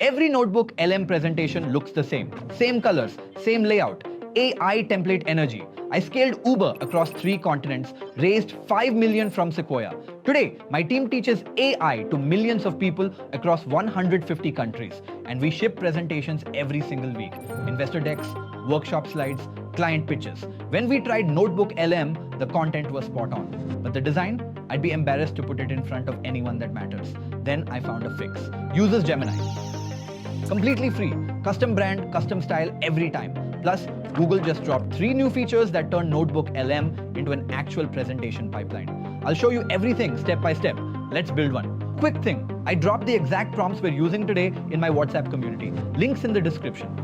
Every Notebook LM presentation looks the same colors, same layout, AI template energy. I scaled Uber across 3 continents, raised 5 million from Sequoia. Today, my team teaches AI to millions of people across 150 countries, and we ship presentations every single week. Investor decks, workshop slides, client pitches. When we tried Notebook LM, the content was spot on. But the design, I'd be embarrassed to put it in front of anyone that matters. Then I found a fix. Uses Gemini. Completely free. Custom brand, custom style every time. Plus, Google just dropped 3 new features that turn Notebook LM into an actual presentation pipeline. I'll show you everything step by step. Let's build one. Quick thing, I dropped the exact prompts we're using today in my WhatsApp community. Links in the description.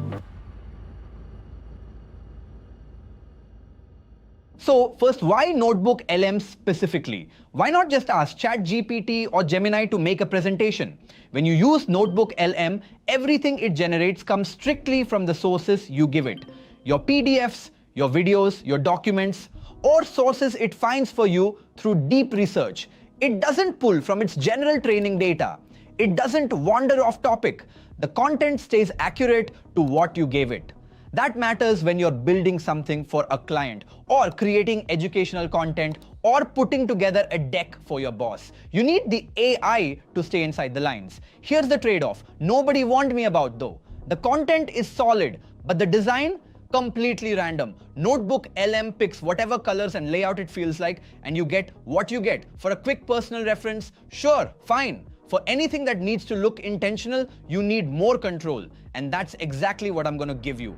So first, why Notebook LM specifically? Why not just ask ChatGPT or Gemini to make a presentation? When you use Notebook LM, everything it generates comes strictly from the sources you give it. Your PDFs, your videos, your documents, or sources it finds for you through deep research. It doesn't pull from its general training data. It doesn't wander off topic. The content stays accurate to what you gave it. That matters when you're building something for a client or creating educational content or putting together a deck for your boss. You need the AI to stay inside the lines. Here's the trade-off. Nobody warned me about though. The content is solid, but the design, completely random. Notebook LM picks whatever colors and layout it feels like, and you get what you get. For a quick personal reference, sure, fine. For anything that needs to look intentional, you need more control. And that's exactly what I'm going to give you.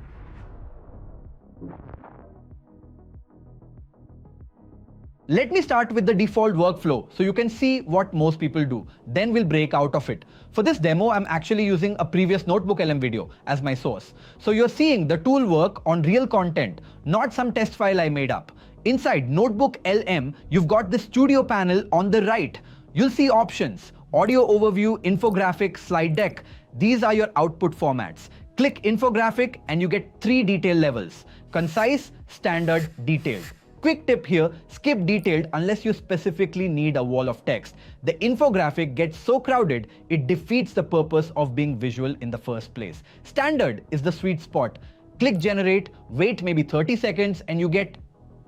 Let me start with the default workflow so you can see what most people do. Then we'll break out of it. For this demo, I'm actually using a previous Notebook LM video as my source. So you're seeing the tool work on real content, not some test file I made up. Inside Notebook LM, you've got the studio panel on the right. You'll see options, audio overview, infographic, slide deck. These are your output formats. Click infographic and you get 3 detail levels: concise, standard, detailed. Quick tip here, skip detailed unless you specifically need a wall of text. The infographic gets so crowded, it defeats the purpose of being visual in the first place. Standard is the sweet spot. Click generate, wait maybe 30 seconds and you get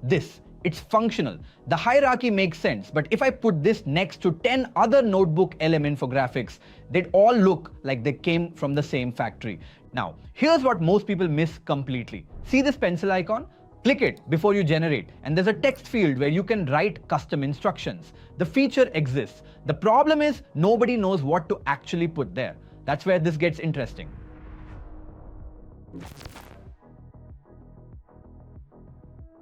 this. It's functional. The hierarchy makes sense, but if I put this next to 10 other Notebook LM infographics, they'd all look like they came from the same factory. Now, here's what most people miss completely. See this pencil icon? Click it before you generate, and there's a text field where you can write custom instructions. The feature exists. The problem is nobody knows what to actually put there. That's where this gets interesting.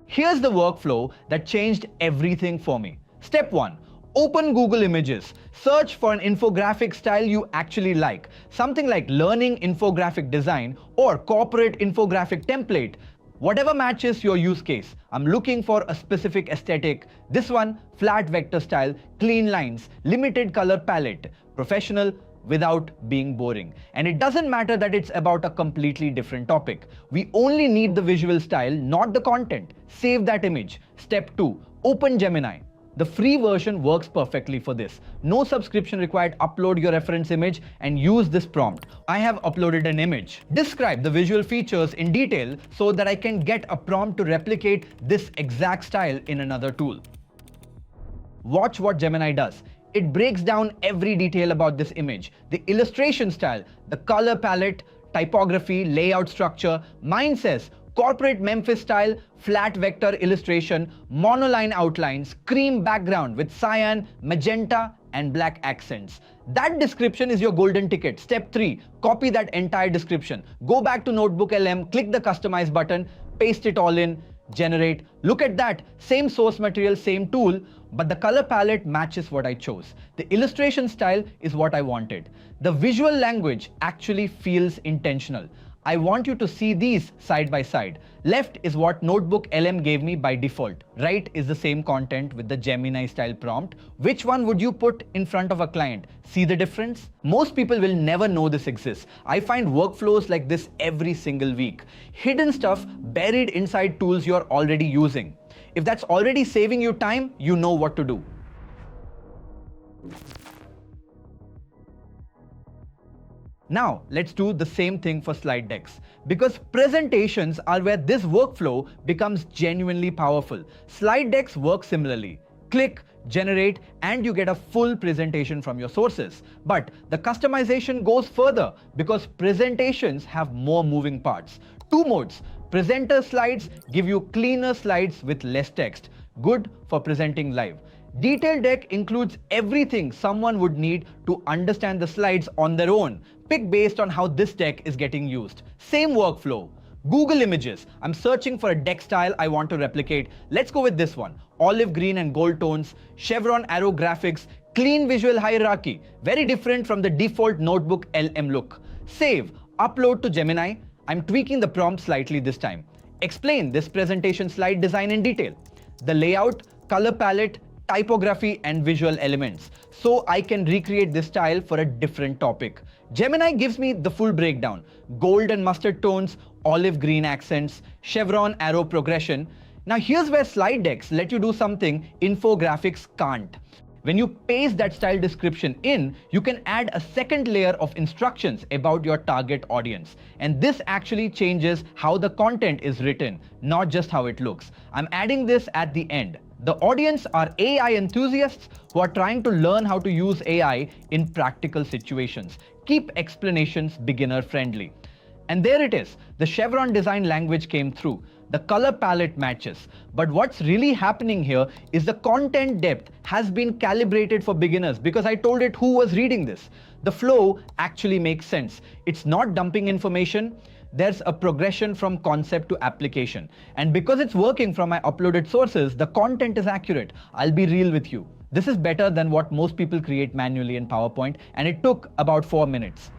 Here's the workflow that changed everything for me. Step 1. Open Google Images. Search for an infographic style you actually like. Something like learning infographic design or corporate infographic template. Whatever matches your use case. I'm looking for a specific aesthetic. This one, flat vector style, clean lines, limited color palette, professional without being boring. And it doesn't matter that it's about a completely different topic. We only need the visual style, not the content. Save that image. Step 2, open Gemini. The free version works perfectly for this. No subscription required. Upload your reference image and use this prompt. I have uploaded an image. Describe the visual features in detail so that I can get a prompt to replicate this exact style in another tool. Watch what Gemini does. It breaks down every detail about this image. The illustration style, the color palette, typography, layout structure. Mine says corporate Memphis style, flat vector illustration, monoline outlines, cream background with cyan, magenta, and black accents. That description is your golden ticket. Step 3, copy that entire description. Go back to Notebook LM, click the customize button, paste it all in, generate. Look at that, same source material, same tool, but the color palette matches what I chose. The illustration style is what I wanted. The visual language actually feels intentional. I want you to see these side by side. Left is what Notebook LM gave me by default. Right is the same content with the Gemini style prompt. Which one would you put in front of a client? See the difference? Most people will never know this exists. I find workflows like this every single week. Hidden stuff buried inside tools you're already using. If that's already saving you time, you know what to do. Now, let's do the same thing for slide decks. Because presentations are where this workflow becomes genuinely powerful. Slide decks work similarly. Click, generate, and you get a full presentation from your sources. But the customization goes further because presentations have more moving parts. Two modes. Presenter slides give you cleaner slides with less text. Good for presenting live. Detailed deck includes everything someone would need to understand the slides on their own. Pick based on how this deck is getting used. Same workflow. Google Images. I'm searching for a deck style I want to replicate. Let's go with this one. Olive green and gold tones, chevron arrow graphics, clean visual hierarchy. Very different from the default NotebookLM look. Save. Upload to Gemini. I'm tweaking the prompt slightly this time. Explain this presentation slide design in detail. The layout, color palette, typography and visual elements, so I can recreate this style for a different topic. Gemini gives me the full breakdown. Gold and mustard tones, olive green accents, chevron arrow progression. Now here's where slide decks let you do something infographics can't. When you paste that style description in, you can add a second layer of instructions about your target audience. And this actually changes how the content is written, not just how it looks. I'm adding this at the end. The audience are AI enthusiasts who are trying to learn how to use AI in practical situations. Keep explanations beginner friendly. And there it is. The chevron design language came through. The color palette matches. But what's really happening here is the content depth has been calibrated for beginners because I told it who was reading this. The flow actually makes sense. It's not dumping information. There's a progression from concept to application. And because it's working from my uploaded sources, the content is accurate. I'll be real with you. This is better than what most people create manually in PowerPoint, and it took about 4 minutes.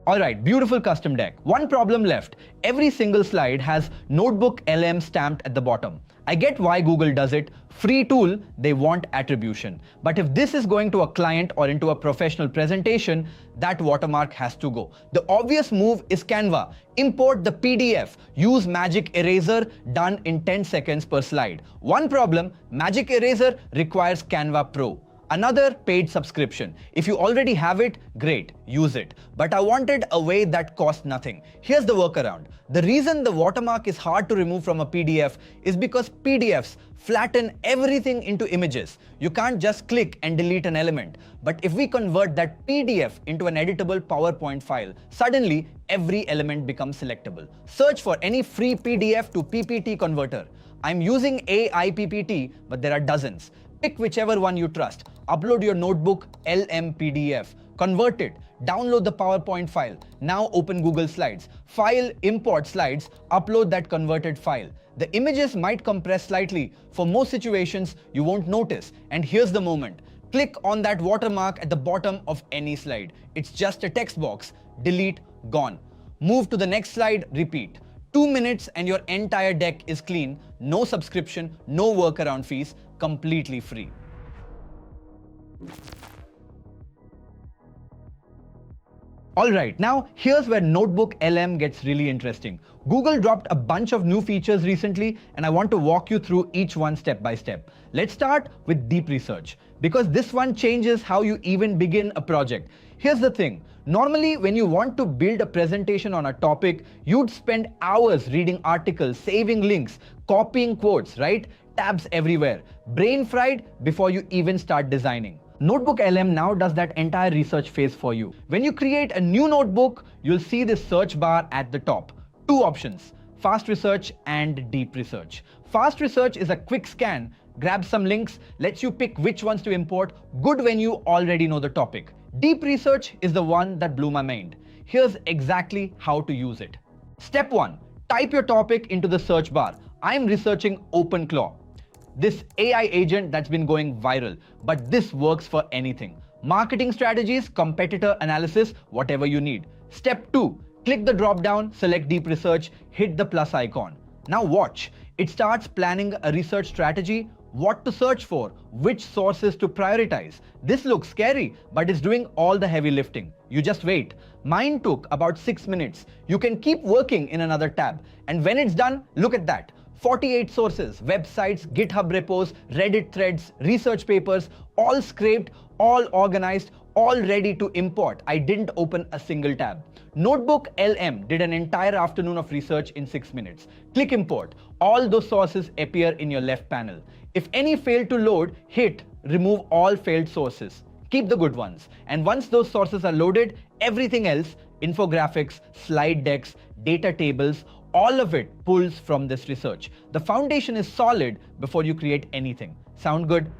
Alright, beautiful custom deck. One problem left. Every single slide has NotebookLM stamped at the bottom. I get why Google does it. Free tool, they want attribution. But if this is going to a client or into a professional presentation, that watermark has to go. The obvious move is Canva. Import the PDF. Use Magic Eraser, done in 10 seconds per slide. One problem, Magic Eraser requires Canva Pro. Another, paid subscription. If you already have it, great, use it. But I wanted a way that cost nothing. Here's the workaround. The reason the watermark is hard to remove from a PDF is because PDFs flatten everything into images. You can't just click and delete an element. But if we convert that PDF into an editable PowerPoint file, suddenly every element becomes selectable. Search for any free PDF to PPT converter. I'm using AIPPT, but there are dozens. Pick whichever one you trust. Upload your NotebookLM PDF. Convert it. Download the PowerPoint file. Now open Google Slides. File, import slides. Upload that converted file. The images might compress slightly. For most situations, you won't notice. And here's the moment. Click on that watermark at the bottom of any slide. It's just a text box. Delete, gone. Move to the next slide, repeat. 2 minutes and your entire deck is clean. No subscription, no workaround fees. Completely free. Alright, now here's where NotebookLM gets really interesting. Google dropped a bunch of new features recently, and I want to walk you through each one step by step. Let's start with deep research, because this one changes how you even begin a project. Here's the thing. Normally, when you want to build a presentation on a topic, you'd spend hours reading articles, saving links, copying quotes, right? Tabs everywhere. Brain fried before you even start designing. NotebookLM now does that entire research phase for you. When you create a new notebook, you'll see this search bar at the top. Two options, fast research and deep research. Fast research is a quick scan, grab some links, lets you pick which ones to import, good when you already know the topic. Deep research is the one that blew my mind. Here's exactly how to use it. Step 1, type your topic into the search bar. I'm researching OpenClaw. This AI agent that's been going viral, but this works for anything. Marketing strategies, competitor analysis, whatever you need. Step 2, click the drop down, select deep research, hit the plus icon. Now watch, it starts planning a research strategy, what to search for, which sources to prioritize. This looks scary, but it's doing all the heavy lifting. You just wait. Mine took about 6 minutes. You can keep working in another tab. And when it's done, look at that. 48 sources, websites, GitHub repos, Reddit threads, research papers, all scraped, all organized, all ready to import. I didn't open a single tab. NotebookLM did an entire afternoon of research in 6 minutes. Click import. All those sources appear in your left panel. If any fail to load, hit remove all failed sources. Keep the good ones. And once those sources are loaded, everything else, infographics, slide decks, data tables, all of it pulls from this research. The foundation is solid before you create anything. Sound good?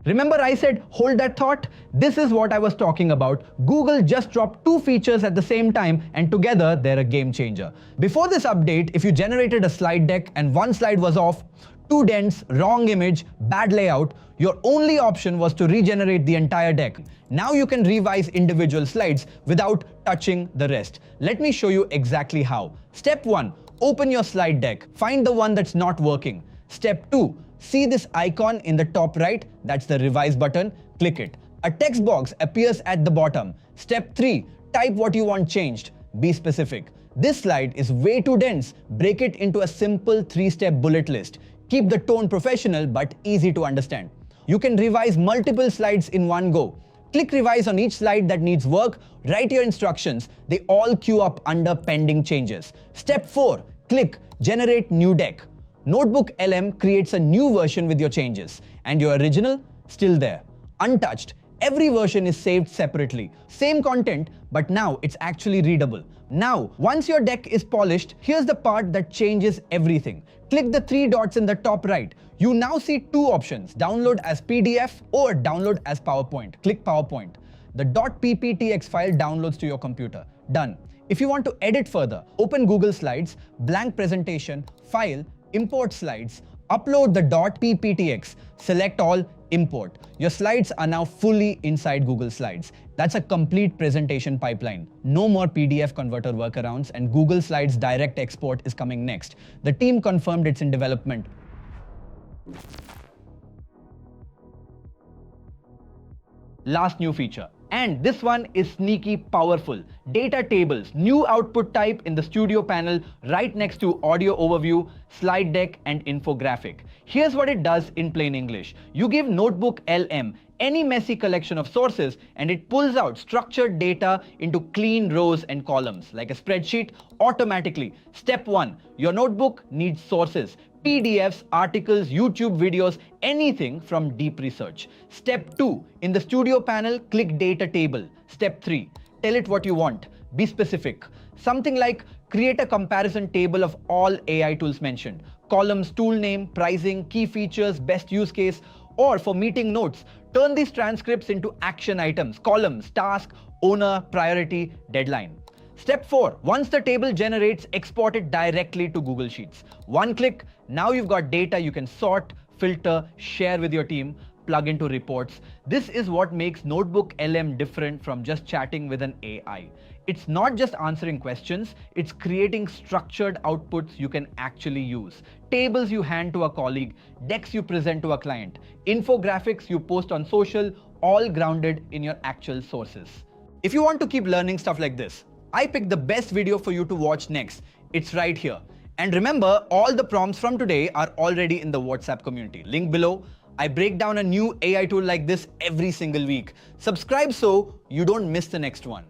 Remember I said, hold that thought? This is what I was talking about. Google just dropped 2 features at the same time and together they're a game changer. Before this update, if you generated a slide deck and one slide was off, too dense, wrong image, bad layout, your only option was to regenerate the entire deck. Now you can revise individual slides without touching the rest. Let me show you exactly how. Step 1, open your slide deck. Find the one that's not working. Step 2, see this icon in the top right? That's the revise button. Click it. A text box appears at the bottom. Step 3, type what you want changed. Be specific. This slide is way too dense. Break it into a simple 3-step bullet list. Keep the tone professional but easy to understand. You can revise multiple slides in one go. Click revise on each slide that needs work. Write your instructions. They all queue up under pending changes. Step 4, click generate new deck. NotebookLM creates a new version with your changes, and your original still there, untouched. Every version is saved separately. Same content, but now it's actually readable. Now, once your deck is polished, here's the part that changes everything. Click the 3 dots in the top right. You now see 2 options, download as PDF or download as PowerPoint. Click PowerPoint. The .pptx file downloads to your computer. Done. If you want to edit further, open Google Slides, blank presentation, file, import slides, upload the .pptx, select all, import. Your slides are now fully inside Google Slides. That's a complete presentation pipeline. No more PDF converter workarounds, and Google Slides direct export is coming next. The team confirmed it's in development. Last new feature. And this one is sneaky powerful. Data tables, new output type in the studio panel right next to audio overview, slide deck and infographic. Here's what it does in plain English. You give NotebookLM any messy collection of sources and it pulls out structured data into clean rows and columns like a spreadsheet automatically. Step 1, your notebook needs sources. PDFs, articles, YouTube videos, anything from deep research. Step 2, in the studio panel, click data table. Step 3, tell it what you want. Be specific. Something like create a comparison table of all AI tools mentioned. Columns, tool name, pricing, key features, best use case, or for meeting notes, turn these transcripts into action items, columns, task, owner, priority, deadline. Step 4, once the table generates, export it directly to Google Sheets. One click, now you've got data you can sort, filter, share with your team, plug into reports. This is what makes NotebookLM different from just chatting with an AI. It's not just answering questions, it's creating structured outputs you can actually use. Tables you hand to a colleague, decks you present to a client, infographics you post on social, all grounded in your actual sources. If you want to keep learning stuff like this, I picked the best video for you to watch next. It's right here. And remember, all the prompts from today are already in the WhatsApp community. Link below. I break down a new AI tool like this every single week. Subscribe so you don't miss the next one.